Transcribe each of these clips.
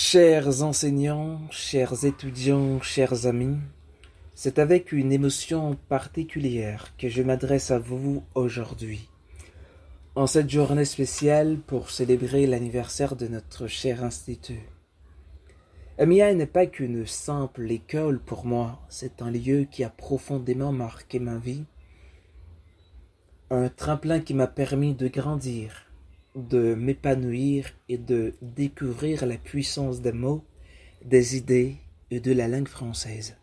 Chers enseignants, chers étudiants, chers amis, c'est avec une émotion particulière que je m'adresse à vous aujourd'hui, en cette journée spéciale pour célébrer l'anniversaire de notre cher institut. MIA n'est pas qu'une simple école pour moi, c'est un lieu qui a profondément marqué ma vie, un tremplin qui m'a permis de grandir, de m'épanouir et de découvrir la puissance des mots, des idées et de la langue française.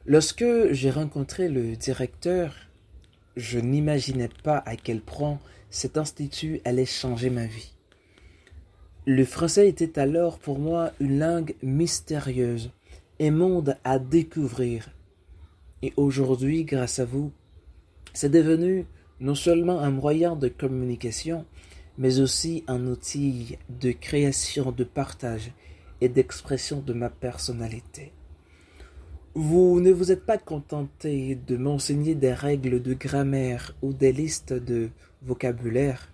Lorsque j'ai rencontré le directeur, je n'imaginais pas à quel point cet institut allait changer ma vie. Le français était alors pour moi une langue mystérieuse, un monde à découvrir. Et aujourd'hui, grâce à vous, c'est devenu non seulement un moyen de communication, mais aussi un outil de création, de partage et d'expression de ma personnalité. Vous ne vous êtes pas contenté de m'enseigner des règles de grammaire ou des listes de vocabulaire.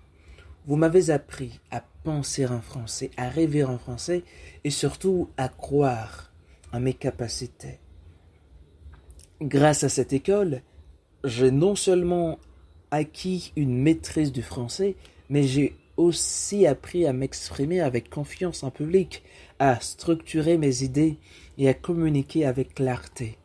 Vous m'avez appris à penser en français, à rêver en français et surtout à croire en mes capacités. Grâce à cette école, j'ai non seulement acquis une maîtrise du français, mais j'ai aussi appris à m'exprimer avec confiance en public, à structurer mes idées et à communiquer avec clarté.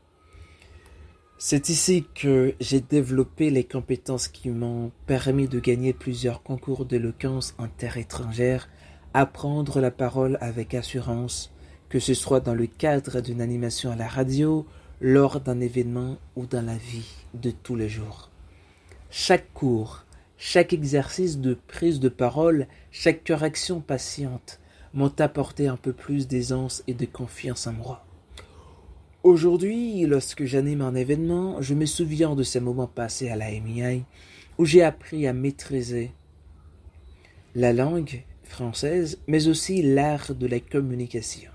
C'est ici que j'ai développé les compétences qui m'ont permis de gagner plusieurs concours d'éloquence en terre étrangère, à prendre la parole avec assurance, que ce soit dans le cadre d'une animation à la radio, lors d'un événement ou dans la vie de tous les jours. Chaque cours, chaque exercice de prise de parole, chaque correction patiente m'ont apporté un peu plus d'aisance et de confiance en moi. Aujourd'hui, lorsque j'anime un événement, je me souviens de ces moments passés à la MIA où j'ai appris à maîtriser la langue française, mais aussi l'art de la communication.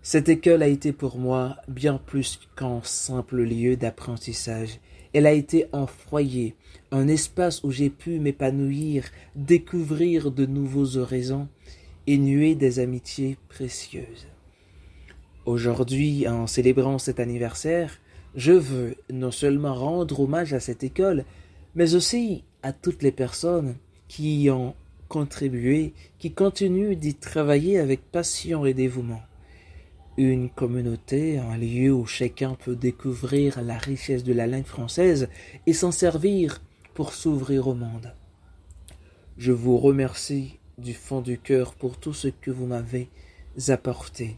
Cette école a été pour moi bien plus qu'un simple lieu d'apprentissage. Elle a été un foyer, un espace où j'ai pu m'épanouir, découvrir de nouveaux horizons et nouer des amitiés précieuses. Aujourd'hui, en célébrant cet anniversaire, je veux non seulement rendre hommage à cette école, mais aussi à toutes les personnes qui y ont contribué, qui continuent d'y travailler avec passion et dévouement. Une communauté, un lieu où chacun peut découvrir la richesse de la langue française et s'en servir pour s'ouvrir au monde. Je vous remercie du fond du cœur pour tout ce que vous m'avez apporté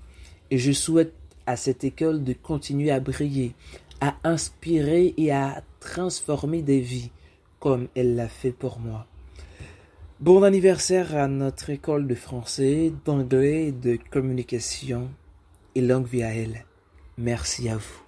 et je souhaite à cette école de continuer à briller, à inspirer et à transformer des vies comme elle l'a fait pour moi. Bon anniversaire à notre école de français, d'anglais, de communication et longue vie à elle. Merci à vous.